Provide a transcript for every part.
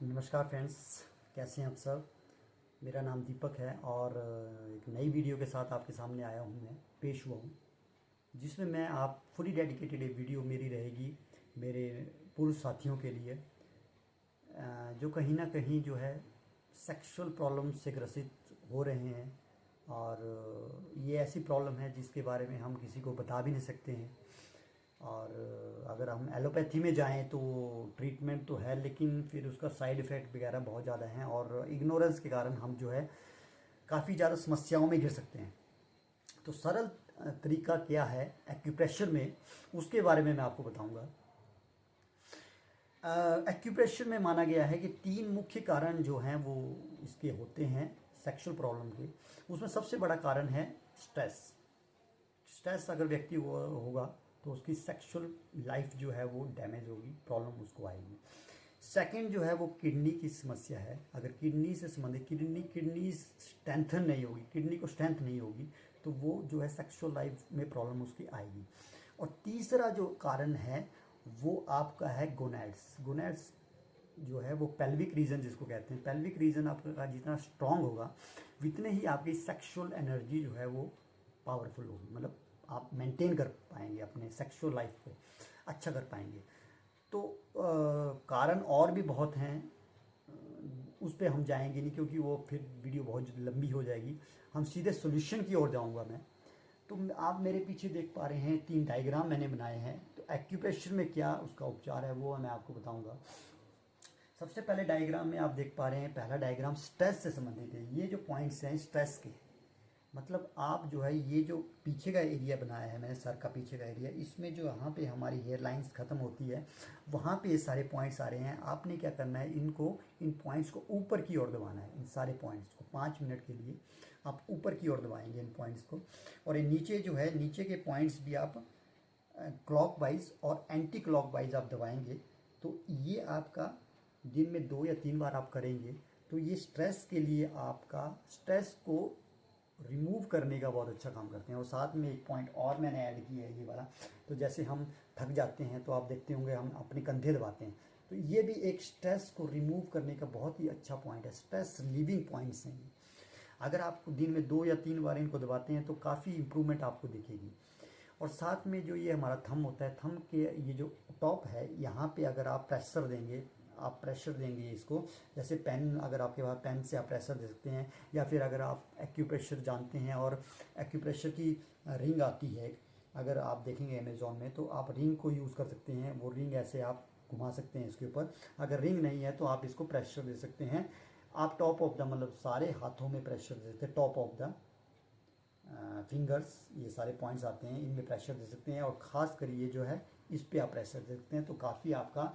नमस्कार फ्रेंड्स, कैसे हैं आप सब। मेरा नाम दीपक है और एक नई वीडियो के साथ आपके सामने आया हूँ, मैं पेश हुआ हूँ, जिसमें मैं आप फुली डेडिकेटेड एक वीडियो मेरी रहेगी मेरे पुरुष साथियों के लिए, जो कहीं ना कहीं जो है सेक्सुअल प्रॉब्लम से ग्रसित हो रहे हैं। और ये ऐसी प्रॉब्लम है जिसके बारे में हम किसी को बता भी नहीं सकते हैं। और अगर हम एलोपैथी में जाएं तो ट्रीटमेंट तो है, लेकिन फिर उसका साइड इफ़ेक्ट वगैरह बहुत ज़्यादा हैं और इग्नोरेंस के कारण हम जो है काफ़ी ज़्यादा समस्याओं में घिर सकते हैं। तो सरल तरीका क्या है एक्यूप्रेशर में, उसके बारे में मैं आपको बताऊंगा। एक्यूप्रेशर में माना गया है कि 3 मुख्य कारण जो हैं वो इसके होते हैं सेक्सुअल प्रॉब्लम के। उसमें सबसे बड़ा कारण है स्ट्रेस। स्ट्रेस अगर व्यक्ति होगा तो उसकी सेक्सुअल लाइफ जो है वो डैमेज होगी, प्रॉब्लम उसको आएगी। सेकंड जो है वो किडनी की समस्या है। अगर किडनी से संबंधित किडनी स्ट्रेंथन नहीं होगी, किडनी को स्ट्रेंथ नहीं होगी, तो वो जो है सेक्सुअल लाइफ में प्रॉब्लम उसकी आएगी। और तीसरा जो कारण है वो आपका है गोनैड्स। गोनैड्स जो है वो पेल्विक रीजन जिसको कहते हैं, पेल्विक रीजन आपका जितना स्ट्रांग होगा उतने ही आपकी सेक्सुअल एनर्जी जो है वो पावरफुल होगी, मतलब आप मेंटेन कर पाएंगे, अपने सेक्सुअल लाइफ को अच्छा कर पाएंगे। तो कारण और भी बहुत हैं, उस पर हम जाएंगे नहीं क्योंकि वो फिर वीडियो बहुत लंबी हो जाएगी। हम सीधे सॉल्यूशन की ओर जाऊंगा मैं। तो आप मेरे पीछे देख पा रहे हैं 3 डायग्राम मैंने बनाए हैं। तो एक्यूप्रेशर में क्या उसका उपचार है वो मैं आपको बताऊंगा। सबसे पहले डायग्राम में आप देख पा रहे हैं, पहला डायग्राम स्ट्रेस से संबंधित है। ये जो पॉइंट्स हैं स्ट्रेस के, मतलब आप जो है ये जो पीछे का एरिया बनाया है मैंने, सर का पीछे का एरिया, इसमें जो यहाँ पे हमारी हेयर लाइन्स ख़त्म होती है वहाँ पे ये सारे पॉइंट्स आ रहे हैं। आपने क्या करना है, इन पॉइंट्स को ऊपर की ओर दबाना है। इन सारे पॉइंट्स को 5 मिनट के लिए आप ऊपर की ओर दबाएंगे इन पॉइंट्स को। और ये नीचे जो है, नीचे के पॉइंट्स भी आप क्लॉकवाइज और एंटी क्लॉकवाइज आप दबाएंगे। तो ये आपका दिन में 2 या 3 बार आप करेंगे तो ये स्ट्रेस के लिए, आपका स्ट्रेस को रिमूव करने का बहुत अच्छा काम करते हैं। और साथ में एक पॉइंट और मैंने ऐड किया है ये वाला। तो जैसे हम थक जाते हैं तो आप देखते होंगे हम अपने कंधे दबाते हैं, तो ये भी एक स्ट्रेस को रिमूव करने का बहुत ही अच्छा पॉइंट है। स्ट्रेस रिलीविंग पॉइंट्स हैं ये। अगर आप दिन में 2 या 3 बार इनको दबाते हैं तो काफ़ी इंप्रूवमेंट आपको दिखेगी। और साथ में जो ये हमारा थंब होता है, थंब के ये जो टॉप है यहाँ पे अगर आप प्रेशर देंगे, आप प्रेशर देंगे इसको, जैसे पेन, अगर आपके पास पेन से आप प्रेशर दे सकते हैं, या फिर अगर आप एक्यूप्रेशर जानते हैं और एक्यूप्रेशर की रिंग आती है, अगर आप देखेंगे अमेज़ॉन में तो आप रिंग को यूज़ कर सकते हैं। वो रिंग ऐसे आप घुमा सकते हैं इसके ऊपर। अगर रिंग नहीं है तो आप इसको प्रेशर दे सकते हैं। आप टॉप ऑफ द, मतलब सारे हाथों में प्रेशर दे सकते हैं, टॉप ऑफ द फिंगर्स, ये सारे पॉइंट्स आते हैं, इनमें प्रेशर दे सकते हैं। और ख़ास कर ये जो है इस पे आप प्रेशर दे सकते हैं, तो काफ़ी आपका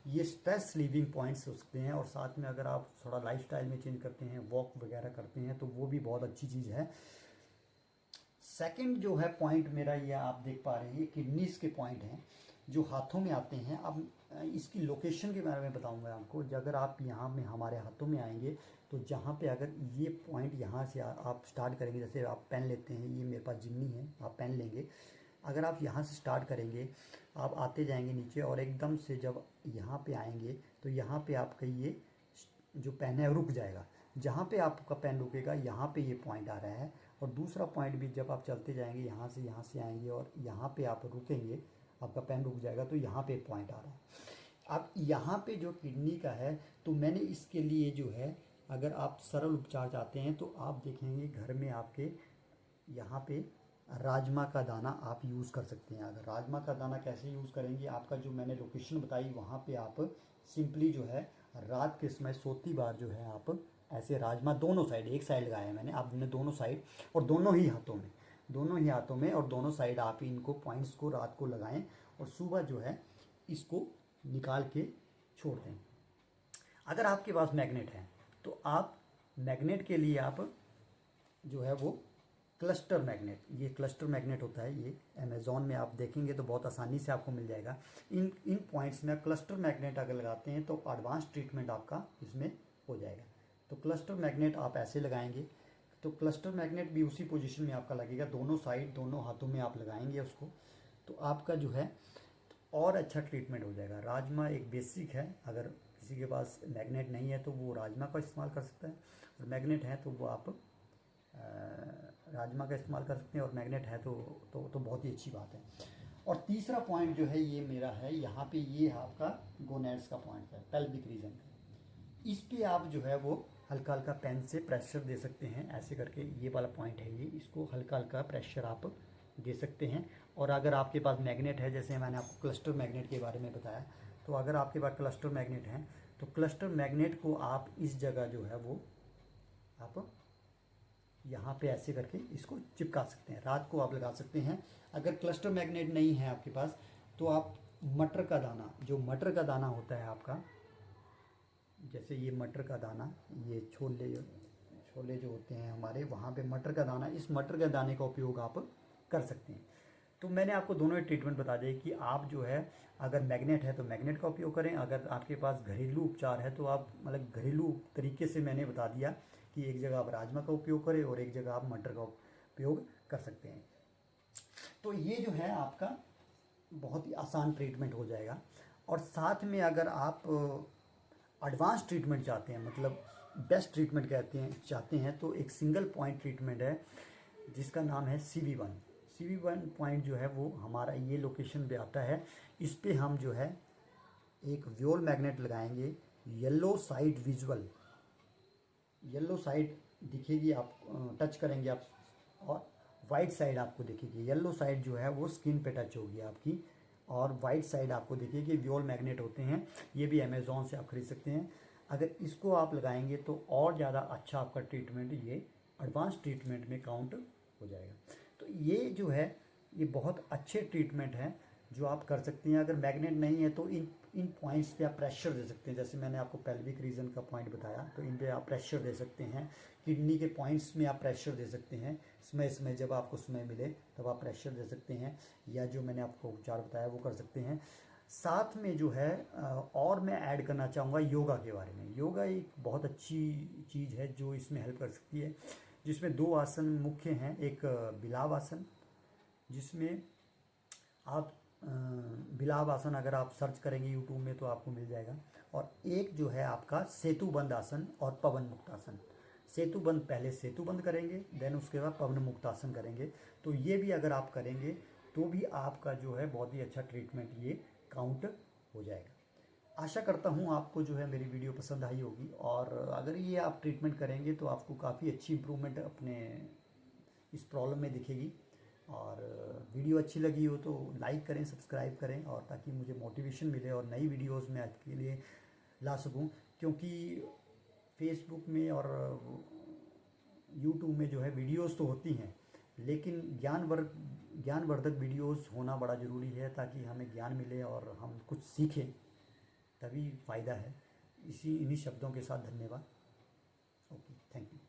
ये स्ट्रेस रिलीविंग पॉइंट्स हो सकते हैं। और साथ में अगर आप थोड़ा लाइफस्टाइल में चेंज करते हैं, वॉक वगैरह करते हैं, तो वो भी बहुत अच्छी चीज़ है। सेकंड जो है पॉइंट मेरा, ये आप देख पा रहे हैं, ये किडनीज के पॉइंट हैं जो हाथों में आते हैं। अब इसकी लोकेशन के बारे में बताऊंगा आपको। अगर आप यहाँ में हमारे हाथों में आएंगे तो जहाँ पे अगर ये पॉइंट यहाँ से आप स्टार्ट करेंगे, जैसे आप पेन लेते हैं, ये मेरे पास जिन्नी है, आप पेन लेंगे, अगर आप यहाँ से स्टार्ट करेंगे, आप आते जाएंगे नीचे और एकदम से जब यहाँ पे आएंगे तो यहाँ पे आपका ये जो पेन है रुक जाएगा। जहाँ पे आपका पेन रुकेगा यहाँ पे ये पॉइंट आ रहा है। और दूसरा पॉइंट भी जब आप चलते जाएंगे, यहाँ से आएंगे और यहाँ पे आप रुकेंगे, आपका पेन रुक जाएगा, तो यहाँ पे पॉइंट आ रहा है। अब यहाँ पे जो किडनी का है, तो मैंने इसके लिए जो है, अगर आप सरल उपचार चाहते हैं तो आप देखेंगे घर में आपके यहाँ पे राजमा का दाना आप यूज़ कर सकते हैं। अगर राजमा का दाना कैसे यूज़ करेंगे, आपका जो मैंने लोकेशन बताई वहाँ पे आप सिंपली जो है रात के समय सोती बार जो है आप ऐसे राजमा दोनों साइड, एक साइड लगाया है मैंने, आपने दोनों साइड और दोनों ही हाथों में, और दोनों साइड आप इनको पॉइंट्स को रात को लगाएं और सुबह जो है इसको निकाल के छोड़ दें। अगर आपके पास मैग्नेट है तो आप मैग्नेट के लिए आप जो है वो क्लस्टर मैग्नेट, ये क्लस्टर मैग्नेट होता है, ये अमेज़ॉन में आप देखेंगे तो बहुत आसानी से आपको मिल जाएगा। इन पॉइंट्स में क्लस्टर मैग्नेट अगर लगाते हैं तो एडवांस ट्रीटमेंट आपका इसमें हो जाएगा। तो क्लस्टर मैग्नेट आप ऐसे लगाएंगे, तो क्लस्टर मैग्नेट भी उसी पोजीशन में आपका लगेगा, दोनों साइड दोनों हाथों में आप लगाएंगे उसको, तो आपका जो है और अच्छा ट्रीटमेंट हो जाएगा। राजमा एक बेसिक है, अगर किसी के पास मैग्नेट नहीं है तो वो राजमा का इस्तेमाल कर सकता है, और मैग्नेट है तो वो आप राजमा का इस्तेमाल कर सकते हैं, और मैग्नेट है तो बहुत ही अच्छी बात है। और तीसरा पॉइंट जो है ये मेरा है यहाँ पे, ये आपका गोनेड्स का पॉइंट है, पेल्विक रीजन का। इस पे आप जो है वो हल्का हल्का पेन से प्रेशर दे सकते हैं, ऐसे करके, ये वाला पॉइंट है ये, इसको हल्का हल्का प्रेशर आप दे सकते हैं। और अगर आपके पास मैग्नेट है, जैसे मैंने आपको क्लस्टर मैग्नेट के बारे में बताया, तो अगर आपके पास क्लस्टर मैग्नेट है तो क्लस्टर मैग्नेट को आप इस जगह जो है वो आप यहाँ पे ऐसे करके इसको चिपका सकते हैं, रात को आप लगा सकते हैं। अगर क्लस्टर मैग्नेट नहीं है आपके पास तो आप मटर का दाना, जो मटर का दाना होता है आपका, जैसे ये मटर का दाना, ये छोले जो होते हैं हमारे, वहाँ पे मटर का दाना, इस मटर के दाने का उपयोग आप कर सकते हैं। तो मैंने आपको दोनों ही ट्रीटमेंट बता दिए कि आप जो है अगर मैग्नेट है तो मैग्नेट का उपयोग करें, अगर आपके पास घरेलू उपचार है तो आप मतलब घरेलू तरीके से मैंने बता दिया कि एक जगह आप राजमा का उपयोग करें और एक जगह आप मटर का उपयोग कर सकते हैं। तो ये जो है आपका बहुत ही आसान ट्रीटमेंट हो जाएगा। और साथ में अगर आप एडवांस ट्रीटमेंट चाहते हैं, मतलब बेस्ट ट्रीटमेंट चाहते हैं, तो एक सिंगल पॉइंट ट्रीटमेंट है जिसका नाम है CV1। CV1 पॉइंट जो है वो हमारा ये लोकेशन पे आता है। इस पे हम जो है एक व्योल मैग्नेट लगाएंगे, yellow side visual, yellow side दिखेगी, आप टच करेंगे आप, और वाइट साइड आपको दिखेगी। येलो साइड जो है वो स्किन पे टच होगी आपकी, और वाइट साइड आपको दिखेगी। व्योल मैग्नेट होते हैं, ये भी अमेज़ॉन से आप खरीद सकते हैं। अगर इसको आप लगाएंगे तो और ज़्यादा अच्छा आपका ट्रीटमेंट ये एडवांस ट्रीटमेंट में काउंट हो जाएगा। तो ये जो है ये बहुत अच्छे ट्रीटमेंट हैं जो आप कर सकते हैं। अगर मैग्नेट नहीं है तो इन पॉइंट्स पे आप प्रेशर दे सकते हैं, जैसे मैंने आपको पेल्विक रीजन का पॉइंट बताया, तो इन पे आप प्रेशर दे सकते हैं। किडनी के पॉइंट्स में आप प्रेशर दे सकते हैं, समय जब आपको समय मिले तब आप प्रेशर दे सकते हैं, या जो मैंने आपको उपचार बताया वो कर सकते हैं। साथ में जो है और मैं ऐड करना चाहूँगा योगा के बारे में। योगा एक बहुत अच्छी चीज़ है जो इसमें हेल्प कर सकती है, जिसमें 2 आसन मुख्य हैं। एक बिलाव आसन, जिसमें आप बिलाव आसन अगर आप सर्च करेंगे यूट्यूब में तो आपको मिल जाएगा। और एक जो है आपका सेतुबंद आसन और पवन मुक्त आसन। सेतुबंद, पहले सेतुबंद करेंगे, देन उसके बाद पवन मुक्त आसन करेंगे। तो ये भी अगर आप करेंगे तो भी आपका जो है बहुत ही अच्छा ट्रीटमेंट ये काउंट हो जाएगा। आशा करता हूँ आपको जो है मेरी वीडियो पसंद आई होगी, और अगर ये आप ट्रीटमेंट करेंगे तो आपको काफ़ी अच्छी इम्प्रूवमेंट अपने इस प्रॉब्लम में दिखेगी। और वीडियो अच्छी लगी हो तो लाइक करें, सब्सक्राइब करें, और ताकि मुझे मोटिवेशन मिले और नई वीडियोस मैं आपके लिए ला सकूं। क्योंकि फेसबुक में और यूट्यूब में जो है वीडियोस तो होती हैं, लेकिन ज्ञानवर्धक वीडियोस होना बड़ा ज़रूरी है, ताकि हमें ज्ञान मिले और हम कुछ सीखें, तभी फ़ायदा है। इन्हीं शब्दों के साथ धन्यवाद। Okay, thank you.